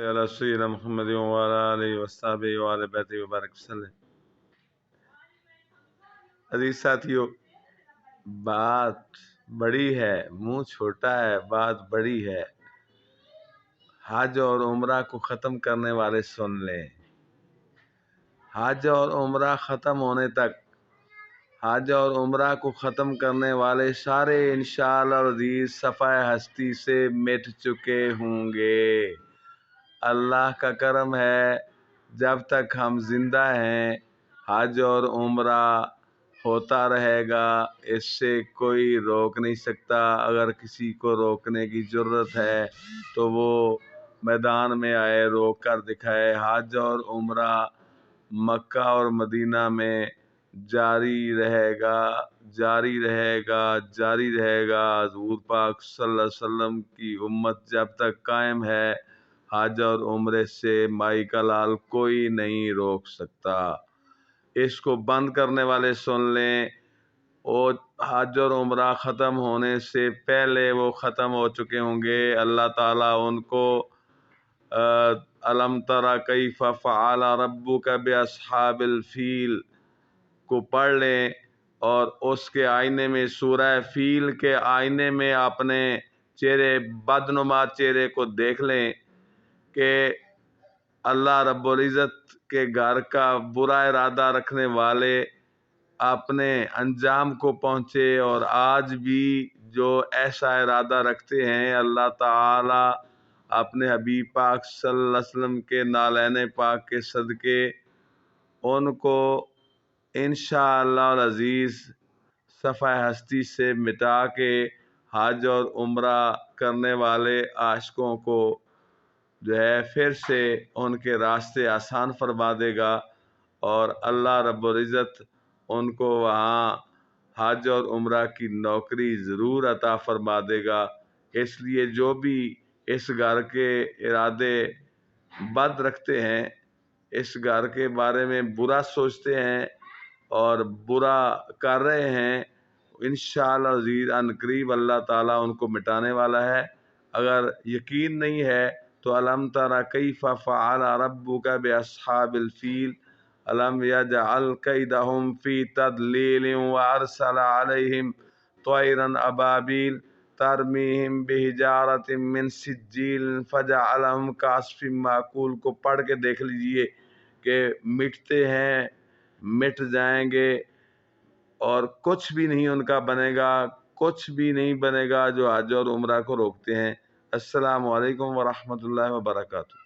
अला सय्यिदिना मुहम्मद व अला आलिहि व अस्हाबिहि व अहले बैतिहि व बारिक वसल्लम। अजीज साथियों, बात बड़ी है, मुंह छोटा है, बात बड़ी है। हज और उम्रा को ख़त्म करने वाले सुन लें। हज और उम्रा ख़त्म होने तक, हज और उम्रा को ख़त्म करने वाले सारे इंशाअल्लाह अज़ीज़ सफ़ाए हस्ती से मिट चुके होंगे। अल्लाह का करम है, जब तक हम जिंदा हैं हज और उम्रा होता रहेगा, इससे कोई रोक नहीं सकता। अगर किसी को रोकने की ज़रूरत है तो वो मैदान में आए, रोक कर दिखाए। हज और उम्रा मक्का और मदीना में जारी रहेगा, जारी रहेगा, जारी रहेगा। हुज़ूर पाक सल्लल्लाहु अलैहि वसल्लम की उम्मत जब तक कायम है, हज और उम्रे से माई का लाल कोई नहीं रोक सकता। इसको बंद करने वाले सुन लें, वो हज और उम्रा ख़त्म होने से पहले वो ख़त्म हो चुके होंगे। अल्लाह ताला उनको अलम तरा कैफ़ फ़अल रब्बुका बिअस्हाबिल फील को पढ़ लें और उसके आईने में, सूरह फील के आईने में अपने चेहरे, बदनुमा चेहरे को देख लें कि अल्लाह रब्बुल इज़्ज़त के घर का बुरा इरादा रखने वाले अपने अंजाम को पहुँचे। और आज भी जो ऐसा इरादा रखते हैं, अल्लाह ताला अपने हबीब पाक सल्लल्लाहु अलैहि वसल्लम के नालैन पाक के सदके उनको इंशाअल्लाह अज़ीज़ सफ़ाए हस्ती से मिटा के हज और उम्रा करने वाले आशिकों को जो है फिर से उनके रास्ते आसान फरमा देगा और अल्लाह रब्बुल इज़्ज़त उनको वहाँ हज और उम्रा की नौकरी ज़रूर अता फरमा देगा। इसलिए जो भी इस घर के इरादे बद रखते हैं, इस घर के बारे में बुरा सोचते हैं और बुरा कर रहे हैं, इंशाअल्लाह अज़ीज़ अनकरीब अल्लाह ताला उनको मिटाने वाला है। अगर यकीन नहीं है तो अलम तरा कैफ़ फ़अल रब्बुका बिअस्हाबिल फील अलम यजअल कैदहुम फ़ी तदलील व अरसल अलैहिम तैरन अबाबील तरमीहिम बिहिजारतिम मिन सिज्जील फजअलहुम कअस्फिन माकूल को पढ़ के देख लीजिए कि मिटते हैं, मिट जाएंगे और कुछ भी नहीं उनका बनेगा, कुछ भी नहीं बनेगा जो हज और उम्रा को रोकते हैं। अस्सलामु अलैकुम व रहमतुल्लाहि व बरकातुहू।